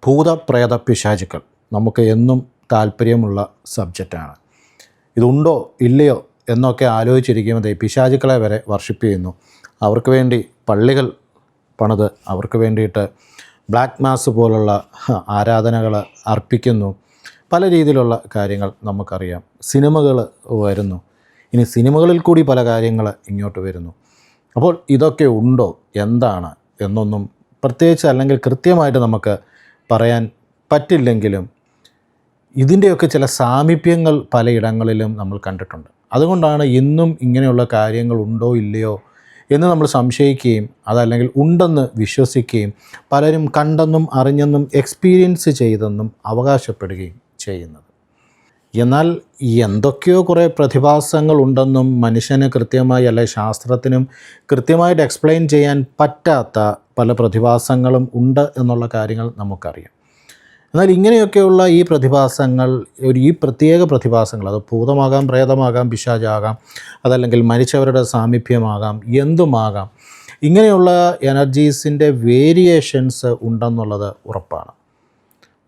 ഭൂതപ്രേത പിശാചുക്കൾ നമുക്ക് എന്നും താല്പര്യമുള്ള സബ്ജക്റ്റാണ്. ഇതുണ്ടോ ഇല്ലയോ എന്നൊക്കെ ആലോചിച്ചിരിക്കുമ്പോൾ പിശാചുക്കളെ വരെ വർഷിപ്പ് ചെയ്യുന്നു. അവർക്ക് വേണ്ടി പള്ളികൾ പണിത് അവർക്ക് വേണ്ടിയിട്ട് ബ്ലാക്ക് മാസ് പോലുള്ള ആരാധനകൾ അർപ്പിക്കുന്നു. പല രീതിയിലുള്ള കാര്യങ്ങൾ നമുക്കറിയാം. സിനിമകൾ വരുന്നു. ഇനി സിനിമകളിൽ കൂടി പല കാര്യങ്ങൾ ഇങ്ങോട്ട് വരുന്നു. അപ്പോൾ ഇതൊക്കെ ഉണ്ടോ എന്താണ് എന്നൊന്നും പ്രത്യേകിച്ച് അല്ലെങ്കിൽ കൃത്യമായിട്ട് നമുക്ക് പറയാൻ പറ്റില്ലെങ്കിലും ഇതിൻ്റെയൊക്കെ ചില സാമീപ്യങ്ങൾ പലയിടങ്ങളിലും നമ്മൾ കണ്ടിട്ടുണ്ട്. അതുകൊണ്ടാണ് ഇന്നും ഇങ്ങനെയുള്ള കാര്യങ്ങൾ ഉണ്ടോ ഇല്ലയോ എന്ന് നമ്മൾ സംശയിക്കുകയും അതല്ലെങ്കിൽ ഉണ്ടെന്ന് വിശ്വസിക്കുകയും പലരും കണ്ടെന്നും അറിഞ്ഞെന്നും എക്സ്പീരിയൻസ് ചെയ്തെന്നും അവകാശപ്പെടുകയും ചെയ്യുന്നത്. എന്നാൽ എന്തൊക്കെയോ കുറേ പ്രതിഭാസങ്ങൾ ഉണ്ടെന്നും മനുഷ്യന് കൃത്യമായി അല്ലെങ്കിൽ ശാസ്ത്രത്തിനും കൃത്യമായിട്ട് എക്സ്പ്ലെയിൻ ചെയ്യാൻ പറ്റാത്ത പല പ്രതിഭാസങ്ങളും ഉണ്ട് എന്നുള്ള കാര്യങ്ങൾ നമുക്കറിയാം. എന്നാൽ ഇങ്ങനെയൊക്കെയുള്ള ഈ പ്രതിഭാസങ്ങൾ ഈ പ്രത്യേക പ്രതിഭാസങ്ങൾ അത് ഭൂതമാകാം, പ്രേതമാകാം, പിശാചാകാം, അതല്ലെങ്കിൽ മരിച്ചവരുടെ സാമീപ്യമാകാം, എന്തുമാകാം, ഇങ്ങനെയുള്ള എനർജീസിൻ്റെ വേരിയേഷൻസ് ഉണ്ടെന്നുള്ളത് ഉറപ്പാണ്.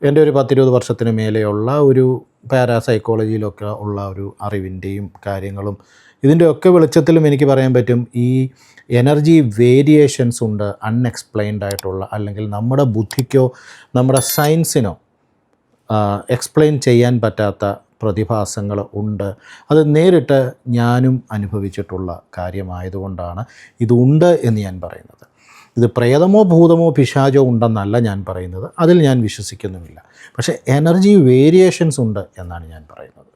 എൻ്റെ ഒരു 10-20 വർഷത്തിന് മേലെയുള്ള ഒരു പാരാസൈക്കോളജിയിലൊക്കെ ഉള്ള ഒരു അറിവിൻ്റെയും കാര്യങ്ങളും ഇതിൻ്റെയൊക്കെ വെളിച്ചത്തിലും എനിക്ക് പറയാൻ പറ്റും ഈ എനർജി വേരിയേഷൻസ് ഉണ്ട്. അൺഎക്സ്പ്ലെയിൻഡ് ആയിട്ടുള്ള അല്ലെങ്കിൽ നമ്മുടെ ബുദ്ധിക്കോ നമ്മുടെ സയൻസിനോ എക്സ്പ്ലെയിൻ ചെയ്യാൻ പറ്റാത്ത പ്രതിഭാസങ്ങൾ ഉണ്ട്. അത് നേരിട്ട് ഞാനും അനുഭവിച്ചിട്ടുള്ള കാര്യമായതുകൊണ്ടാണ് ഇതുണ്ട് എന്ന് ഞാൻ പറയുന്നത്. ഇത് പ്രേതമോ ഭൂതമോ പിശാചോ ഉണ്ടെന്നല്ല ഞാൻ പറയുന്നത്, അതിൽ ഞാൻ വിശ്വസിക്കുന്നുമില്ല. പക്ഷേ എനർജി വേരിയേഷൻസ് ഉണ്ട് എന്നാണ് ഞാൻ പറയുന്നത്.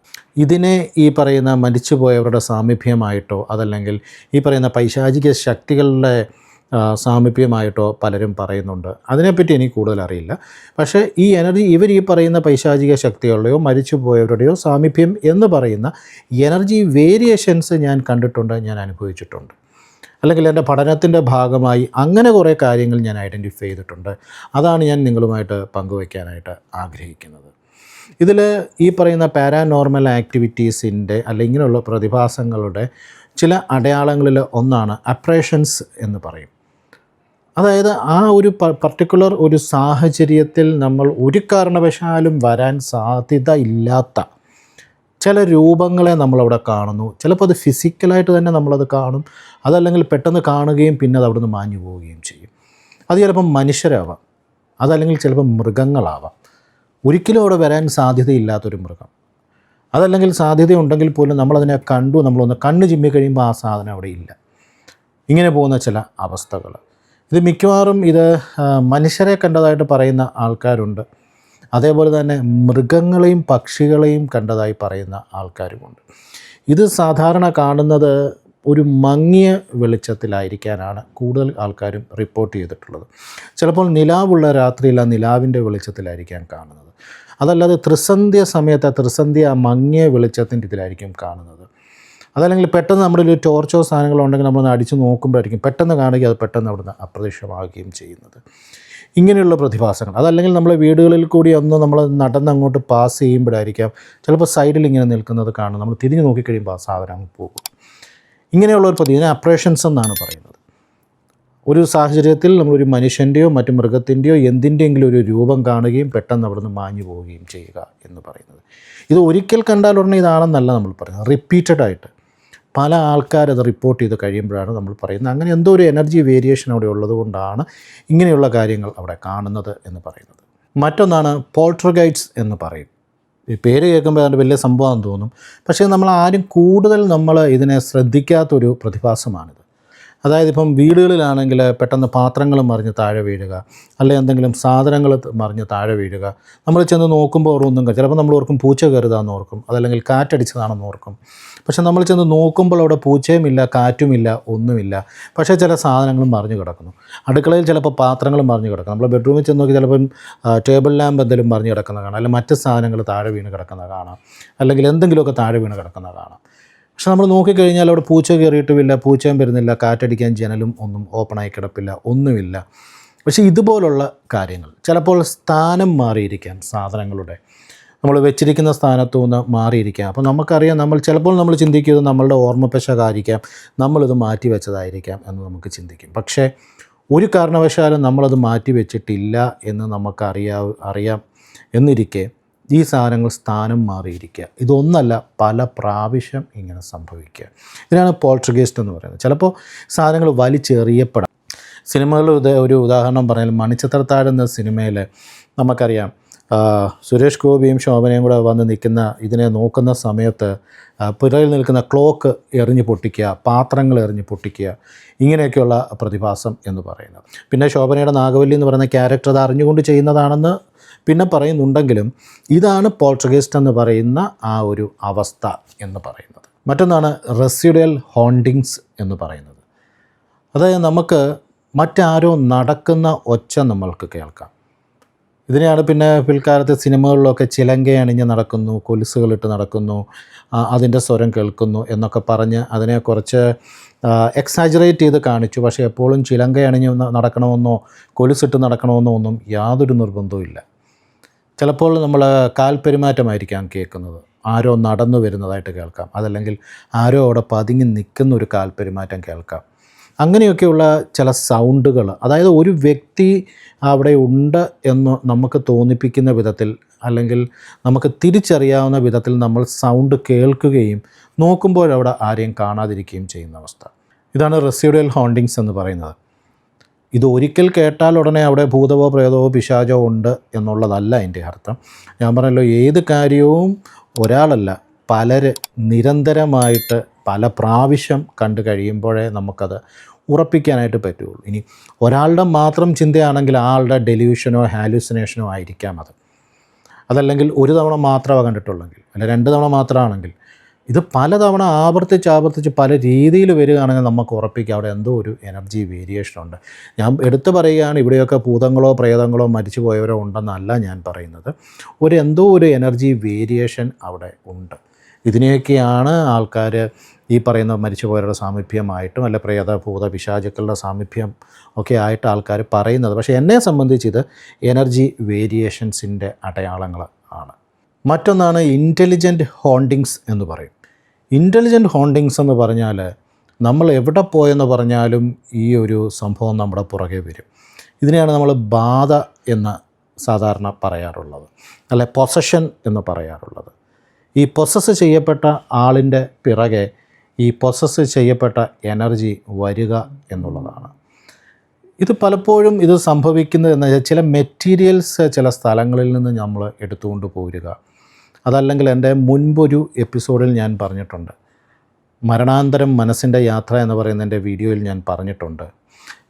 ഇതിനെ ഈ പറയുന്ന മരിച്ചുപോയവരുടെ സാമീപ്യമായിട്ടോ അതല്ലെങ്കിൽ ഈ പറയുന്ന പൈശാചിക ശക്തികളുടെ സാമീപ്യമായിട്ടോ പലരും പറയുന്നുണ്ട്. അതിനെപ്പറ്റി എനിക്ക് കൂടുതൽ അറിയില്ല. പക്ഷേ ഈ എനർജി ഈ പറയുന്ന പൈശാചിക ശക്തികളുടെയോ മരിച്ചുപോയവരുടെയോ സാമീപ്യം എന്ന് പറയുന്ന എനർജി വേരിയേഷൻസ് ഞാൻ കണ്ടിട്ടുണ്ട്, ഞാൻ അനുഭവിച്ചിട്ടുണ്ട്. അല്ലെങ്കിൽ എൻ്റെ പഠനത്തിൻ്റെ ഭാഗമായി അങ്ങനെ കുറേ കാര്യങ്ങൾ ഞാൻ ഐഡൻറ്റിഫൈ ചെയ്തിട്ടുണ്ട്. അതാണ് ഞാൻ നിങ്ങളുമായിട്ട് പങ്കുവയ്ക്കാനായിട്ട് ആഗ്രഹിക്കുന്നത്. ഇതിൽ ഈ പറയുന്ന പാരാനോർമൽ ആക്ടിവിറ്റീസിൻ്റെ അല്ലെങ്കിൽ ഇങ്ങനെയുള്ള പ്രതിഭാസങ്ങളുടെ ചില അടയാളങ്ങളിൽ ഒന്നാണ് അപ്രേഷൻസ് എന്ന് പറയും. അതായത് ആ ഒരു പർട്ടിക്കുലർ ഒരു സാഹചര്യത്തിൽ നമ്മൾ ഒരു കാരണവശാലും വരാൻ സാധ്യത ഇല്ലാത്ത ചില രൂപങ്ങളെ നമ്മളവിടെ കാണുന്നു. ചിലപ്പോൾ അത് ഫിസിക്കലായിട്ട് തന്നെ നമ്മളത് കാണും, അതല്ലെങ്കിൽ പെട്ടെന്ന് കാണുകയും പിന്നെ അത് അവിടുന്ന് മാഞ്ഞു പോവുകയും ചെയ്യും. അത് ചിലപ്പം മനുഷ്യരാവാം, അതല്ലെങ്കിൽ ചിലപ്പം മൃഗങ്ങളാവാം. ഒരിക്കലും അവിടെ വരാൻ സാധ്യതയില്ലാത്തൊരു മൃഗം, അതല്ലെങ്കിൽ സാധ്യതയുണ്ടെങ്കിൽ പോലും നമ്മളതിനെ കണ്ടു, നമ്മളൊന്ന് കണ്ണ് ചിമ്മി കഴിയുമ്പോൾ ആ സാധനം അവിടെ ഇല്ല. ഇങ്ങനെ പോകുന്ന ചില അവസ്ഥകൾ ഇത് മിക്കവാറും ഇത് മനുഷ്യരെ കണ്ടതായിട്ട് പറയുന്ന ആൾക്കാരുണ്ട്. അതേപോലെ തന്നെ മൃഗങ്ങളെയും പക്ഷികളെയും കണ്ടതായി പറയുന്ന ആൾക്കാരുമുണ്ട്. ഇത് സാധാരണ കാണുന്നത് ഒരു മങ്ങിയ വെളിച്ചത്തിലായിരിക്കാനാണ് കൂടുതൽ ആൾക്കാരും റിപ്പോർട്ട് ചെയ്തിട്ടുള്ളത്. ചിലപ്പോൾ നിലാവുള്ള രാത്രിയിൽ ആ നിലാവിൻ്റെ വെളിച്ചത്തിലായിരിക്കാം കാണുന്നത്. അതല്ലാതെ ത്രിസന്ധ്യ സമയത്ത് ത്രിസന്ധ്യ മങ്ങിയ വെളിച്ചത്തിൻ്റെ ഇതിലായിരിക്കും കാണുന്നത്. അതല്ലെങ്കിൽ പെട്ടെന്ന് നമ്മുടെ ഒരു ടോർച്ചോ സാധനങ്ങളോ ഉണ്ടെങ്കിൽ നമ്മളൊന്ന് അടിച്ച് നോക്കുമ്പോഴായിരിക്കും പെട്ടെന്ന് കാണുകയും അത് പെട്ടെന്ന് അവിടുന്ന് അപ്രത്യക്ഷമാവുകയും ചെയ്യുന്നത്. ഇങ്ങനെയുള്ള പ്രതിഭാസങ്ങൾ അതല്ലെങ്കിൽ നമ്മളെ വീടുകളിൽ കൂടി ഒന്ന് നമ്മൾ നടന്നങ്ങോട്ട് പാസ് ചെയ്യുമ്പോഴായിരിക്കാം ചിലപ്പോൾ സൈഡിൽ ഇങ്ങനെ നിൽക്കുന്നത് കാണും. നമ്മൾ തിരിഞ്ഞ് നോക്കിക്കഴിയുമ്പോൾ ആ സാധനം അങ്ങ് പോകും. ഇങ്ങനെയുള്ള ഒരു ഇതിനെ അപ്രേഷൻസ് എന്നാണ് പറയുന്നത്. ഒരു സാഹചര്യത്തിൽ നമ്മളൊരു മനുഷ്യൻ്റെയോ മറ്റു മൃഗത്തിൻ്റെയോ എന്തിൻ്റെയെങ്കിലും ഒരു രൂപം കാണുകയും പെട്ടെന്ന് അവിടുന്ന് മാഞ്ഞു പോവുകയും ചെയ്യുക എന്ന് പറയുന്നത്. ഇത് ഒരിക്കൽ കണ്ടാൽ ഉടനെ ഇതാണെന്നല്ല നമ്മൾ പറയുന്നത്. റിപ്പീറ്റഡായിട്ട് പല ആൾക്കാരത് റിപ്പോർട്ട് ചെയ്ത് കഴിയുമ്പോഴാണ് നമ്മൾ പറയുന്നത് അങ്ങനെ എന്തോ ഒരു എനർജി വേരിയേഷൻ അവിടെ ഉള്ളതുകൊണ്ടാണ് ഇങ്ങനെയുള്ള കാര്യങ്ങൾ അവിടെ കാണുന്നത് എന്ന് പറയുന്നത്. മറ്റൊന്നാണ് പോൾട്ടർഗൈറ്റ്സ് എന്ന് പറയും. ഈ പേര് കേൾക്കുമ്പോൾ അതിൻ്റെ വലിയ സംഭവം തോന്നും. പക്ഷേ നമ്മൾ ആരും കൂടുതൽ ഇതിനെ ശ്രദ്ധിക്കാത്തൊരു പ്രതിഭാസമാണിത്. അതായത് ഇപ്പം വീടുകളിലാണെങ്കിൽ പെട്ടെന്ന് പാത്രങ്ങൾ മറിഞ്ഞ് താഴെ വീഴുക, അല്ലെങ്കിൽ എന്തെങ്കിലും സാധനങ്ങൾ മറിഞ്ഞ് താഴെ വീഴുക. നമ്മൾ ചെന്ന് നോക്കുമ്പോൾ ഒന്നും ചിലപ്പോൾ നമ്മൾ ഓർക്കും പൂച്ച കയറുതാന്ന് ഓർക്കും, അതല്ലെങ്കിൽ കാറ്റടിച്ചതാണെന്ന് ഓർക്കും. പക്ഷെ നമ്മൾ ചെന്ന് നോക്കുമ്പോൾ അവിടെ പൂച്ചയുമില്ല, കാറ്റുമില്ല, ഒന്നുമില്ല. പക്ഷേ ചില സാധനങ്ങളും മറിഞ്ഞ് കിടക്കുന്നു. അടുക്കളയിൽ ചിലപ്പോൾ പാത്രങ്ങൾ മറിഞ്ഞ് കിടക്കും. നമ്മൾ ബെഡ്റൂമിൽ ചെന്ന് നോക്കി ചിലപ്പം ടേബിൾ ലാമ്പ് എന്തെങ്കിലും മറിഞ്ഞ് കിടക്കുന്നത് കാണാം, അല്ലെങ്കിൽ മറ്റ് സാധനങ്ങൾ താഴെ വീണ് കിടക്കുന്നത് കാണാം, അല്ലെങ്കിൽ എന്തെങ്കിലുമൊക്കെ താഴെ വീണ് കിടക്കുന്നത് കാണാം. പക്ഷെ നമ്മൾ നോക്കിക്കഴിഞ്ഞാൽ അവിടെ പൂച്ച കയറിയിട്ടുമില്ല, പൂച്ചയും വരുന്നില്ല, കാറ്റടിക്കാൻ ജനലും ഒന്നും ഓപ്പണായി കിടപ്പില്ല, ഒന്നുമില്ല. പക്ഷേ ഇതുപോലുള്ള കാര്യങ്ങൾ ചിലപ്പോൾ സ്ഥാനം മാറിയിരിക്കാം, സാധനങ്ങളുടെ നമ്മൾ വെച്ചിരിക്കുന്ന സ്ഥാനത്തു നിന്ന് മാറിയിരിക്കാം. അപ്പോൾ നമുക്കറിയാം, ചിലപ്പോൾ നമ്മൾ ചിന്തിക്കുന്നത് നമ്മളുടെ ഓർമ്മപ്പശകായിരിക്കാം, നമ്മളിത് മാറ്റി വെച്ചതായിരിക്കാം എന്ന് നമുക്ക് ചിന്തിക്കും. പക്ഷേ ഒരു കാരണവശാലും നമ്മളത് മാറ്റി വെച്ചിട്ടില്ല എന്ന് അറിയാം എന്നിരിക്കെ ഈ സാധനങ്ങൾ സ്ഥാനം മാറിയിരിക്കുക. ഇതൊന്നല്ല, പല പ്രാവശ്യം ഇങ്ങനെ സംഭവിക്കുക. ഇതിനാണ് പോൾട്ടർഗൈസ്റ്റ് എന്ന് പറയുന്നത്. ചിലപ്പോൾ സാധനങ്ങൾ വലിച്ചെറിയപ്പെടാം. സിനിമകൾ ഒരു ഉദാഹരണം പറഞ്ഞാൽ മണിച്ചിത്രത്താഴ് എന്ന സിനിമയിൽ നമുക്കറിയാം, സുരേഷ് ഗോപിയും ശോഭനയും കൂടെ വന്ന് നിൽക്കുന്ന ഇതിനെ നോക്കുന്ന സമയത്ത് പുറകിൽ നിൽക്കുന്ന ക്ലോക്ക് എറിഞ്ഞ് പൊട്ടിക്കുക, പാത്രങ്ങൾ എറിഞ്ഞ് പൊട്ടിക്കുക, ഇങ്ങനെയൊക്കെയുള്ള പ്രതിഭാസം എന്ന് പറയുന്നത്. പിന്നെ ശോഭനയുടെ നാഗവല്ലി എന്ന് പറയുന്ന ക്യാരക്ടർ അത് അറിഞ്ഞുകൊണ്ട് ചെയ്യുന്നതാണെന്ന് പിന്നെ പറയുന്നുണ്ടെങ്കിലും ഇതാണ് പോൾട്ടർഗൈസ്റ്റ് എന്ന് പറയുന്ന ആ ഒരു അവസ്ഥ എന്ന് പറയുന്നത്. മറ്റൊന്നാണ് റെസിഡ്യുവൽ ഹോണ്ടിങ്സ് എന്ന് പറയുന്നത്. അതായത് നമുക്ക് മറ്റാരോ നടക്കുന്ന ഒച്ച നമ്മൾക്ക് കേൾക്കാം. ഇതിനെയാണ് പിന്നെ പിൽക്കാലത്ത് സിനിമകളിലൊക്കെ ചിലങ്ക അണിഞ്ഞ് നടക്കുന്നു, കൊലുസുകളിട്ട് നടക്കുന്നു, അതിൻ്റെ സ്വരം കേൾക്കുന്നു എന്നൊക്കെ പറഞ്ഞ് അതിനെ കുറച്ച് എക്സാജറേറ്റ് ചെയ്ത് കാണിച്ചു. പക്ഷേ എപ്പോഴും ചിലങ്ക അണിഞ്ഞ് നടക്കണമെന്നോ കൊലുസിട്ട് നടക്കണമെന്നോ ഒന്നും യാതൊരു നിർബന്ധവും ഇല്ല. ചിലപ്പോൾ നമ്മൾ കാൽപ്പെരുമാറ്റമായിരിക്കാം കേൾക്കുന്നത്, ആരോ നടന്നു വരുന്നതായിട്ട് കേൾക്കാം, അതല്ലെങ്കിൽ ആരോ അവിടെ പതുങ്ങി നിൽക്കുന്ന ഒരു കാൽപ്പെരുമാറ്റം കേൾക്കാം. അങ്ങനെയൊക്കെയുള്ള ചില സൗണ്ടുകൾ, അതായത് ഒരു വ്യക്തി അവിടെ ഉണ്ട് എന്ന് നമുക്ക് തോന്നിപ്പിക്കുന്ന വിധത്തിൽ, അല്ലെങ്കിൽ നമുക്ക് തിരിച്ചറിയാവുന്ന വിധത്തിൽ നമ്മൾ സൗണ്ട് കേൾക്കുകയും നോക്കുമ്പോഴവിടെ ആരെയും കാണാതിരിക്കുകയും ചെയ്യുന്ന അവസ്ഥ. ഇതാണ് റെസിഡ്യുവൽ ഹോണ്ടിങ്സ് എന്ന് പറയുന്നത്. ഇത് ഒരിക്കൽ കേട്ടാൽ ഉടനെ അവിടെ ഭൂതമോ പ്രേതമോ പിശാചോ ഉണ്ട് എന്നുള്ളതല്ല അതിൻ്റെ അർത്ഥം. ഞാൻ പറഞ്ഞല്ലോ, ഏത് കാര്യവും ഒരാളല്ല പലര് നിരന്തരമായിട്ട് പല പ്രാവശ്യം കണ്ടു കഴിയുമ്പോഴേ നമുക്കത് ഉറപ്പിക്കാനായിട്ട് പറ്റുള്ളൂ. ഇനി ഒരാളുടെ മാത്രം ചിന്തയാണെങ്കിൽ ആളുടെ ഡെലൂഷനോ ഹാലൂസിനേഷനോ ആയിരിക്കാം അതല്ലെങ്കിൽ ഒരു തവണ മാത്രമേ കണ്ടിട്ടുള്ളെങ്കിൽ, അല്ല 2 തവണ മാത്രമാണെങ്കിൽ, ഇത് പലതവണ ആവർത്തിച്ച് പല രീതിയിൽ വരികയാണെങ്കിൽ നമുക്ക് ഉറപ്പിക്കാം അവിടെ എന്തോ ഒരു എനർജി വേരിയേഷനുണ്ട്. ഞാൻ എടുത്തു പറയുകയാണ്, ഇവിടെയൊക്കെ ഭൂതങ്ങളോ പ്രേതങ്ങളോ മരിച്ചു പോയവരോ ഉണ്ടെന്നല്ല ഞാൻ പറയുന്നത്. എന്തോ ഒരു എനർജി വേരിയേഷൻ അവിടെ ഉണ്ട്. ഇതിനെയൊക്കെയാണ് ആൾക്കാർ ഈ പറയുന്ന മരിച്ചുപോയവരുടെ സാമീപ്യമായിട്ടും അല്ല ഭൂത പിശാചുക്കളുടെ സാമീപ്യം ഒക്കെ ആയിട്ട് ആൾക്കാർ പറയുന്നത്. പക്ഷേ എന്നെ സംബന്ധിച്ച് ഇത് എനർജി വേരിയേഷൻസിൻ്റെ അടയാളങ്ങൾ ആണ്. മറ്റൊന്നാണ് ഇൻ്റലിജൻറ്റ് ഹോണ്ടിങ്സ് എന്ന് പറയും. ഇൻ്റലിജൻറ്റ് ഹോണ്ടിങ്സ് എന്ന് പറഞ്ഞാൽ നമ്മൾ എവിടെ പോയെന്ന് പറഞ്ഞാലും ഈ ഒരു സംഭവം നമ്മുടെ പുറകെ വരും. ഇതിനെയാണ് നമ്മൾ ബാധ എന്ന് സാധാരണ പറയാറുള്ളത്, അല്ലെ പൊസഷൻ എന്ന് പറയാറുള്ളത്. ഈ പൊസസ് ചെയ്യപ്പെട്ട ആളിൻ്റെ പിറകെ ഈ പൊസസ് ചെയ്യപ്പെട്ട എനർജി വരിക എന്നുള്ളതാണ്. ഇത് പലപ്പോഴും ഇത് സംഭവിക്കുന്നത് എന്ന് വെച്ചാൽ ചില മെറ്റീരിയൽസ് ചില സ്ഥലങ്ങളിൽ നിന്ന് നമ്മൾ എടുത്തുകൊണ്ട് പോരുക. അതല്ലെങ്കിൽ എൻ്റെ മുൻപൊരു എപ്പിസോഡിൽ ഞാൻ പറഞ്ഞിട്ടുണ്ട്, മരണാന്തരം മനസ്സിൻ്റെ യാത്ര എന്ന് പറയുന്ന എൻ്റെ വീഡിയോയിൽ ഞാൻ പറഞ്ഞിട്ടുണ്ട്,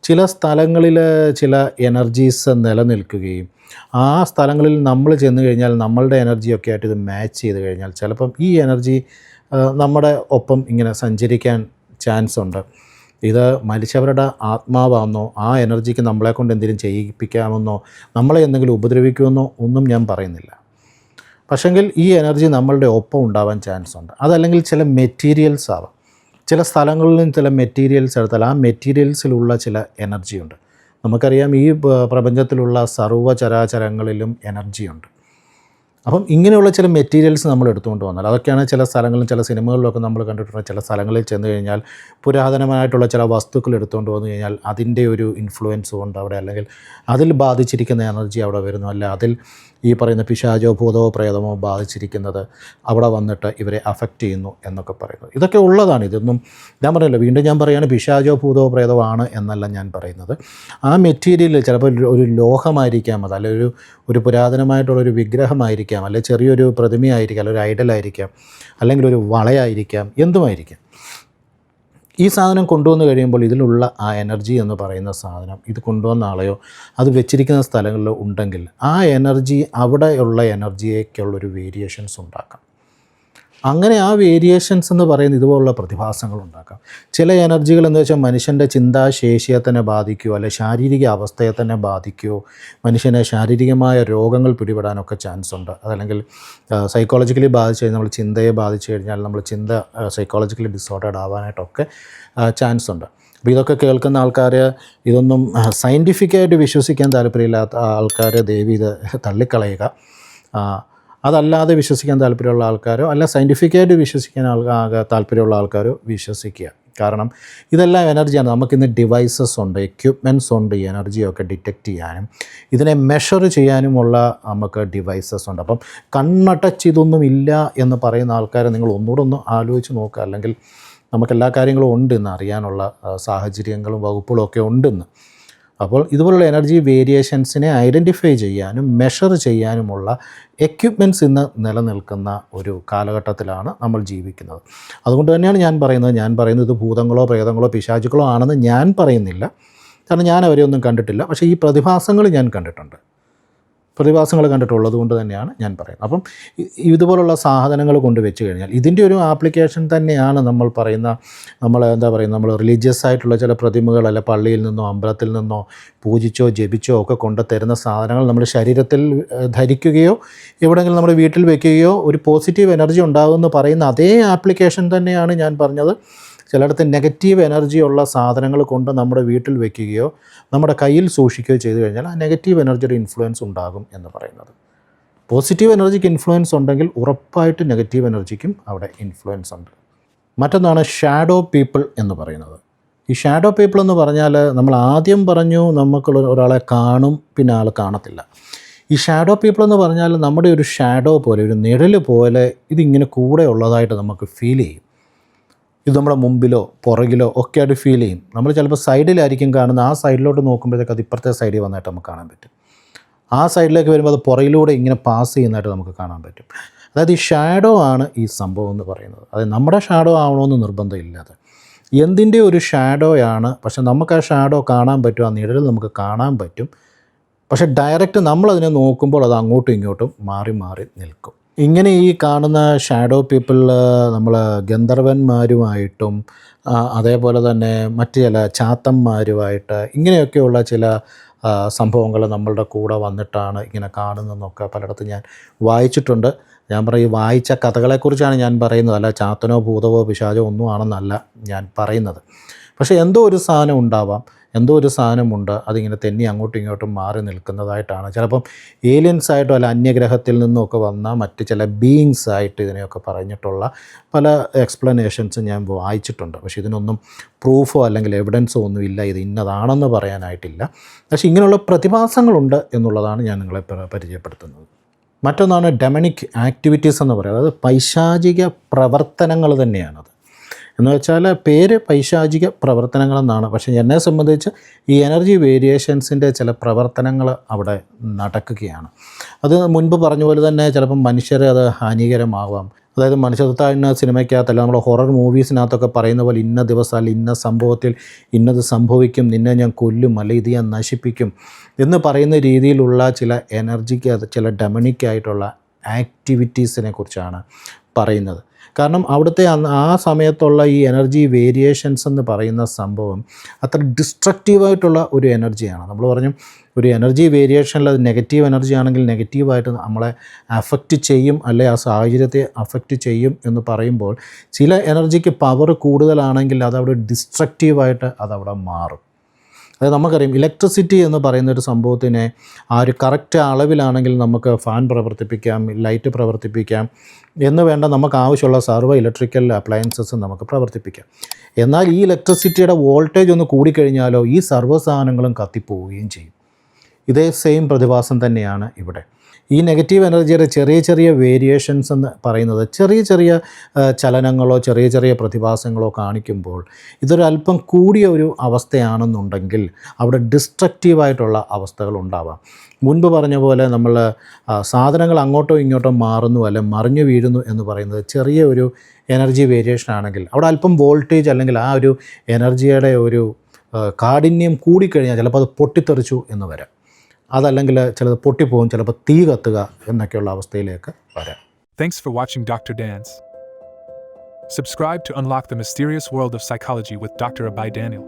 ചില സ്ഥലങ്ങളിൽ ചില എനർജീസ് നിലനിൽക്കുകയും ആ സ്ഥലങ്ങളിൽ നമ്മൾ ചെന്ന് കഴിഞ്ഞാൽ നമ്മളുടെ എനർജിയൊക്കെ ആയിട്ട് ഇത് മാച്ച് ചെയ്ത് കഴിഞ്ഞാൽ ചിലപ്പം ഈ എനർജി നമ്മുടെ ഒപ്പം ഇങ്ങനെ സഞ്ചരിക്കാൻ ചാൻസ് ഉണ്ട്. ഇത് മരിച്ചവരുടെ ആത്മാവാണെന്നോ ആ എനർജിക്ക് നമ്മളെക്കൊണ്ട് എന്തെങ്കിലും ചെയ്യിപ്പിക്കാമെന്നോ നമ്മളെ എന്തെങ്കിലും ഉപദ്രവിക്കുമെന്നോ ഒന്നും ഞാൻ പറയുന്നില്ല. പക്ഷെങ്കിൽ ഈ എനർജി നമ്മളുടെ ഒപ്പം ഉണ്ടാവാൻ ചാൻസ് ഉണ്ട്. അതല്ലെങ്കിൽ ചില മെറ്റീരിയൽസ് ആവാം. ചില സ്ഥലങ്ങളിൽ നിന്ന് ചില മെറ്റീരിയൽസ് എടുത്താൽ ആ മെറ്റീരിയൽസിലുള്ള ചില എനർജിയുണ്ട്. നമുക്കറിയാം ഈ പ്രപഞ്ചത്തിലുള്ള സർവ്വചരാചരങ്ങളിലും എനർജിയുണ്ട്. അപ്പം ഇങ്ങനെയുള്ള ചില മെറ്റീരിയൽസ് നമ്മൾ എടുത്തുകൊണ്ട് വന്നാൽ അതൊക്കെയാണ് ചില സ്ഥലങ്ങളിലും ചില സിനിമകളിലൊക്കെ നമ്മൾ കണ്ടിട്ടുണ്ട്. ചില സ്ഥലങ്ങളിൽ ചെന്ന് കഴിഞ്ഞാൽ പുരാതനമായിട്ടുള്ള ചില വസ്തുക്കൾ എടുത്തുകൊണ്ട് വന്നു കഴിഞ്ഞാൽ അതിൻ്റെ ഒരു ഇൻഫ്ലുവൻസ് കൊണ്ട് അവിടെ, അല്ലെങ്കിൽ അതിൽ ബാധിച്ചിരിക്കുന്ന എനർജി അവിടെ വരുന്നു, അല്ല അതിൽ ഈ പറയുന്ന പിശാചോ ഭൂതമോ പ്രേതമോ ബാധിച്ചിരിക്കുന്നത് അവിടെ വന്നിട്ട് ഇവരെ അഫക്റ്റ് ചെയ്യുന്നു എന്നൊക്കെ പറയുന്നത്. ഇതൊക്കെ ഉള്ളതാണ്. ഇതൊന്നും ഞാൻ പറയില്ല, വീണ്ടും ഞാൻ പറയുകയാണ്, പിശാചോ ഭൂതമോ പ്രേതമോ ആണ് എന്നല്ല ഞാൻ പറയുന്നത്. ആ മെറ്റീരിയൽ ചിലപ്പോൾ ഒരു ലോഹമായിരിക്കാം, അത് അല്ലെങ്കിൽ ഒരു പുരാതനമായിട്ടുള്ളൊരു വിഗ്രഹമായിരിക്കാം, അല്ലെങ്കിൽ ചെറിയൊരു പ്രതിമയായിരിക്കാം, അല്ലെങ്കിൽ ഒരു ഐഡലായിരിക്കാം, അല്ലെങ്കിൽ ഒരു വളയായിരിക്കാം, എന്തുമായിരിക്കാം. ഈ സാധനം കൊണ്ടുവന്ന് കഴിയുമ്പോൾ ഇതിലുള്ള ആ എനർജി എന്ന് പറയുന്ന സാധനം ഇത് കൊണ്ടുവന്ന ആളെയോ അത് വെച്ചിരിക്കുന്ന സ്ഥലങ്ങളിലോ ഉണ്ടെങ്കിൽ ആ എനർജി അവിടെയുള്ള എനർജിയേക്കുള്ളൊരു വേരിയേഷൻസ് ഉണ്ടാക്കാം. അങ്ങനെ ആ വേരിയേഷൻസ് എന്ന് പറയുന്ന ഇതുപോലുള്ള പ്രതിഭാസങ്ങൾ ഉണ്ടാക്കാം. ചില എനർജികൾ എന്ന് വെച്ചാൽ മനുഷ്യൻ്റെ ചിന്താശേഷിയെ തന്നെ ബാധിക്കുകയോ അല്ലെ ശാരീരിക അവസ്ഥയെ തന്നെ ബാധിക്കുകയോ മനുഷ്യനെ ശാരീരികമായ രോഗങ്ങൾ പിടിപെടാനൊക്കെ ചാൻസ് ഉണ്ട്. അതല്ലെങ്കിൽ സൈക്കോളജിക്കലി ബാധിച്ചു കഴിഞ്ഞാൽ നമ്മൾ ചിന്തയെ ബാധിച്ചു കഴിഞ്ഞാൽ നമ്മൾ ചിന്ത സൈക്കോളജിക്കലി ഡിസോർഡേഡ് ആവാനായിട്ടൊക്കെ ചാൻസ് ഉണ്ട്. അപ്പോൾ ഇതൊക്കെ കേൾക്കുന്ന ആൾക്കാർ ഇതൊന്നും സയൻറ്റിഫിക്കായിട്ട് വിശ്വസിക്കാൻ താല്പര്യമില്ലാത്ത ആൾക്കാർ ദയവ് ഇത് തള്ളിക്കളയുക. അതല്ലാതെ വിശ്വസിക്കാൻ താല്പര്യമുള്ള ആൾക്കാരോ അല്ല സയൻറ്റിഫിക്കായിട്ട് വിശ്വസിക്കാൻ താല്പര്യമുള്ള ആൾക്കാരോ വിശ്വസിക്കുക. കാരണം ഇതെല്ലാം എനർജിയാണ്. നമുക്കിന്ന് ഡിവൈസസ് ഉണ്ട്, എക്യുപ്മെൻറ്റ്സ് ഉണ്ട്, ഈ എനർജിയൊക്കെ ഡിറ്റക്റ്റ് ചെയ്യാനും ഇതിനെ മെഷർ ചെയ്യാനുമുള്ള നമുക്ക് ഡിവൈസസ് ഉണ്ട്. അപ്പം കണ്ണടച്ച് ഇതൊന്നും ഇല്ല എന്ന് പറയുന്ന ആൾക്കാരെ നിങ്ങൾ ഒന്നുകൂടെ ഒന്ന് ആലോചിച്ച് നോക്കുക. അല്ലെങ്കിൽ നമുക്കെല്ലാ കാര്യങ്ങളും ഉണ്ടെന്ന് അറിയാനുള്ള സാഹചര്യങ്ങളും വകുപ്പുകളും ഒക്കെ ഉണ്ടെന്ന്. അപ്പോൾ ഇതുപോലുള്ള എനർജി വേരിയേഷൻസിനെ ഐഡൻറ്റിഫൈ ചെയ്യാനും മെഷർ ചെയ്യാനുമുള്ള എക്യുപ്മെൻറ്റ്സ് ഇന്ന് നിലനിൽക്കുന്ന ഒരു കാലഘട്ടത്തിലാണ് നമ്മൾ ജീവിക്കുന്നത്. അതുകൊണ്ട് തന്നെയാണ് ഞാൻ പറയുന്നത് ഇത് ഭൂതങ്ങളോ പ്രേതങ്ങളോ പിശാചുക്കളോ ആണെന്ന് ഞാൻ പറയുന്നില്ല. കാരണം ഞാൻ അവരെ ഒന്നും കണ്ടിട്ടില്ല. പക്ഷേ ഈ പ്രതിഭാസങ്ങൾ ഞാൻ കണ്ടിട്ടുണ്ട്. പ്രതിഭാസങ്ങൾ കണ്ടിട്ടുള്ളത് കൊണ്ട് തന്നെയാണ് ഞാൻ പറയുന്നത്. അപ്പം ഇതുപോലുള്ള സാധനങ്ങൾ കൊണ്ട് വെച്ച് കഴിഞ്ഞാൽ ഇതിൻ്റെ ഒരു ആപ്ലിക്കേഷൻ തന്നെയാണ് നമ്മൾ റിലീജിയസ് ആയിട്ടുള്ള ചില പ്രതിമകൾ അല്ല പള്ളിയിൽ നിന്നോ അമ്പലത്തിൽ നിന്നോ പൂജിച്ചോ ജപിച്ചോ ഒക്കെ കൊണ്ട് തരുന്ന സാധനങ്ങൾ നമ്മുടെ ശരീരത്തിൽ ധരിക്കുകയോ എവിടെയെങ്കിലും നമ്മുടെ വീട്ടിൽ വെക്കുകയോ ഒരു പോസിറ്റീവ് എനർജി ഉണ്ടാകുമെന്ന് പറയുന്ന അതേ ആപ്ലിക്കേഷൻ തന്നെയാണ് ഞാൻ പറഞ്ഞത്. ചിലയിടത്ത് നെഗറ്റീവ് എനർജി ഉള്ള സാധനങ്ങൾ കൊണ്ട് നമ്മുടെ വീട്ടിൽ വെക്കുകയോ നമ്മുടെ കയ്യിൽ സൂക്ഷിക്കുകയോ ചെയ്തു കഴിഞ്ഞാൽ ആ നെഗറ്റീവ് എനർജിയുടെ ഇൻഫ്ലുവൻസ് ഉണ്ടാകും എന്ന് പറയുന്നത്. പോസിറ്റീവ് എനർജിക്ക് ഇൻഫ്ലുവൻസ് ഉണ്ടെങ്കിൽ ഉറപ്പായിട്ട് നെഗറ്റീവ് എനർജിക്കും അവിടെ ഇൻഫ്ലുവൻസ് ഉണ്ട്. മറ്റൊന്നാണ് ഷാഡോ പീപ്പിൾ എന്ന് പറയുന്നത്. ഈ ഷാഡോ പീപ്പിൾ എന്ന് പറഞ്ഞാൽ നമ്മൾ ആദ്യം പറഞ്ഞു നമുക്ക് ഒരാളെ കാണും പിന്നെ ആൾ കാണത്തില്ല. ഈ ഷാഡോ പീപ്പിൾ എന്ന് പറഞ്ഞാൽ നമ്മുടെ ഒരു ഷാഡോ പോലെ ഒരു നിഴൽ പോലെ ഇതിങ്ങനെ കൂടെ ഉള്ളതായിട്ട് നമുക്ക് ഫീൽ ചെയ്യും. ഇത് നമ്മുടെ മുമ്പിലോ പുറകിലോ ഒക്കെ ആയിട്ട് ഫീൽ ചെയ്യും. നമ്മൾ ചിലപ്പോൾ സൈഡിലായിരിക്കും കാണുന്നത്, ആ സൈഡിലോട്ട് നോക്കുമ്പോഴത്തേക്ക് അത് ഇപ്പുറത്തെ സൈഡിൽ വന്നായിട്ട് നമുക്ക് കാണാൻ പറ്റും. ആ സൈഡിലേക്ക് വരുമ്പോൾ അത് പുറകിലൂടെ ഇങ്ങനെ പാസ് ചെയ്യുന്നതായിട്ട് നമുക്ക് കാണാൻ പറ്റും. അതായത് ഈ ഷാഡോ ആണ് ഈ സംഭവം എന്ന് പറയുന്നത്. അത് നമ്മുടെ ഷാഡോ ആവണമെന്ന് നിർബന്ധമില്ലാതെ എന്തിൻ്റെ ഒരു ഷാഡോയാണ്. പക്ഷെ നമുക്ക് ആ ഷാഡോ കാണാൻ പറ്റും, ആ നിഴൽ നമുക്ക് കാണാൻ പറ്റും. പക്ഷേ ഡയറക്റ്റ് നമ്മളതിനെ നോക്കുമ്പോൾ അത് അങ്ങോട്ടും ഇങ്ങോട്ടും മാറി മാറി നിൽക്കും. ഇങ്ങനെ ഈ കാണുന്ന ഷാഡോ പീപ്പിൾ നമ്മൾ ഗന്ധർവന്മാരുമായിട്ടും അതേപോലെ തന്നെ മറ്റ് ചില ചാത്തന്മാരുമായിട്ട് ഇങ്ങനെയൊക്കെയുള്ള ചില സംഭവങ്ങൾ നമ്മളുടെ കൂടെ വന്നിട്ടാണ് ഇങ്ങനെ കാണുന്നതെന്നൊക്കെ പലയിടത്തും ഞാൻ വായിച്ചിട്ടുണ്ട്. ഞാൻ പറയും വായിച്ച കഥകളെക്കുറിച്ചാണ് ഞാൻ പറയുന്നത്, അല്ല ചാത്തനോ ഭൂതവോ പിശാചോ ഒന്നും ആണെന്നല്ല ഞാൻ പറയുന്നത്. പക്ഷേ എന്തോ ഒരു സാധനം ഉണ്ടാവാം, എന്തോ ഒരു സാധനമുണ്ട് അതിങ്ങനെ തെന്നി അങ്ങോട്ടും ഇങ്ങോട്ടും മാറി നിൽക്കുന്നതായിട്ടാണ്. ചിലപ്പം ഏലിയൻസായിട്ടോ അല്ല അന്യഗ്രഹത്തിൽ നിന്നുമൊക്കെ വന്ന മറ്റ് ചില ബീയിങ്സ് ആയിട്ട് ഇതിനെയൊക്കെ പറഞ്ഞിട്ടുള്ള പല എക്സ്പ്ലനേഷൻസ് ഞാൻ വായിച്ചിട്ടുണ്ട്. പക്ഷേ ഇതിനൊന്നും പ്രൂഫോ അല്ലെങ്കിൽ എവിഡൻസോ ഒന്നുമില്ല, ഇത് ഇന്നതാണെന്ന് പറയാനായിട്ടില്ല. പക്ഷേ ഇങ്ങനെയുള്ള പ്രതിഭാസങ്ങളുണ്ട് എന്നുള്ളതാണ് ഞാൻ നിങ്ങളെ പരിചയപ്പെടുത്തുന്നത്. മറ്റൊന്നാണ് ഡെമണിക് ആക്ടിവിറ്റീസ് എന്ന് പറയുന്നത്. അതായത് പൈശാചിക പ്രവർത്തനങ്ങൾ തന്നെയാണത്. എന്ന് വെച്ചാൽ പേര് പൈശാചിക പ്രവർത്തനങ്ങളെന്നാണ്. പക്ഷേ എന്നെ സംബന്ധിച്ച് ഈ എനർജി വേരിയേഷൻസിൻ്റെ ചില പ്രവർത്തനങ്ങൾ അവിടെ നടക്കുകയാണ്. അത് മുൻപ് പറഞ്ഞ പോലെ തന്നെ ചിലപ്പം മനുഷ്യരെ അത് ഹാനികരമാവാം. അതായത് മനുഷ്യത്വ സിനിമയ്ക്കകത്തല്ല നമ്മൾ ഹൊറർ മൂവീസിനകത്തൊക്കെ പറയുന്ന പോലെ ഇന്ന ദിവസം അല്ല ഇന്ന സംഭവത്തിൽ ഇന്നത് സംഭവിക്കും, നിന്നെ ഞാൻ കൊല്ലും അല്ലെ ഇത് ഞാൻ നശിപ്പിക്കും എന്ന് പറയുന്ന രീതിയിലുള്ള ചില എനർജിക്ക് ചില ഡെമണിക്കായിട്ടുള്ള ആക്ടിവിറ്റീസിനെ കുറിച്ചാണ് പറയുന്നത്. കാരണം അവിടുത്തെ ആ സമയത്തുള്ള ഈ എനർജി വേരിയേഷൻസ് എന്ന് പറയുന്ന സംഭവം അത്ര ഡിസ്ട്രക്റ്റീവായിട്ടുള്ള ഒരു എനർജിയാണ്. നമ്മൾ പറഞ്ഞു ഒരു എനർജി വേരിയേഷനിൽ അത് നെഗറ്റീവ് എനർജി ആണെങ്കിൽ നെഗറ്റീവായിട്ട് നമ്മളെ അഫക്റ്റ് ചെയ്യും, അല്ലെ ആ സാഹചര്യത്തെ അഫക്റ്റ് ചെയ്യും എന്ന് പറയുമ്പോൾ ചില എനർജിക്ക് പവർ കൂടുതലാണെങ്കിൽ അതവിടെ ഡിസ്ട്രക്റ്റീവായിട്ട് അതവിടെ മാറും. അതായത് നമുക്കറിയാം ഇലക്ട്രിസിറ്റി എന്ന് പറയുന്ന ഒരു സംഭവത്തിനെ ആ ഒരു കറക്റ്റ് അളവിലാണെങ്കിൽ നമുക്ക് ഫാൻ പ്രവർത്തിപ്പിക്കാം, ലൈറ്റ് പ്രവർത്തിപ്പിക്കാം എന്ന് വേണ്ട നമുക്ക് ആവശ്യമുള്ള സർവ്വ ഇലക്ട്രിക്കൽ അപ്ലയൻസസ് നമുക്ക് പ്രവർത്തിപ്പിക്കാം. എന്നാൽ ഈ ഇലക്ട്രിസിറ്റിയുടെ വോൾട്ടേജ് ഒന്ന് കൂടിക്കഴിഞ്ഞാലോ ഈ സർവ്വ സാധനങ്ങളും കത്തിപ്പോവുകയും ചെയ്യും. ഇതേ സെയിം പ്രതിഭാസം തന്നെയാണ് ഇവിടെ. ഈ നെഗറ്റീവ് എനർജിയുടെ ചെറിയ ചെറിയ വേരിയേഷൻസ് എന്ന് പറയുന്നത് ചെറിയ ചെറിയ ചലനങ്ങളോ ചെറിയ ചെറിയ പ്രതിഭാസങ്ങളോ കാണിക്കുമ്പോൾ ഇതൊരല്പം കൂടിയ ഒരു അവസ്ഥയാണെന്നുണ്ടെങ്കിൽ അവിടെ ഡിസ്ട്രക്റ്റീവായിട്ടുള്ള അവസ്ഥകൾ ഉണ്ടാവാം. മുൻപ് പറഞ്ഞ പോലെ നമ്മൾ സാധനങ്ങൾ അങ്ങോട്ടോ ഇങ്ങോട്ടോ മാറുന്നു അല്ലെ മറിഞ്ഞു വീഴുന്നു എന്ന് പറയുന്നത് ചെറിയ ഒരു എനർജി വേരിയേഷൻ ആണെങ്കിൽ അവിടെ അല്പം വോൾട്ടേജ് അല്ലെങ്കിൽ ആ ഒരു എനർജിയുടെ ഒരു കാഠിന്യം കൂടിക്കഴിഞ്ഞാൽ ചിലപ്പോൾ അത് പൊട്ടിത്തെറിച്ചു എന്ന് വരാം. അതല്ലെങ്കിൽ ചിലത് പൊട്ടിപ്പോകും, ചിലപ്പോൾ തീ കത്തുക എന്നൊക്കെയുള്ള അവസ്ഥയിലേക്ക് വരാം. Thanks for watching Dr. Dance. Subscribe to unlock the mysterious world of psychology with Dr. Abhay Daniel.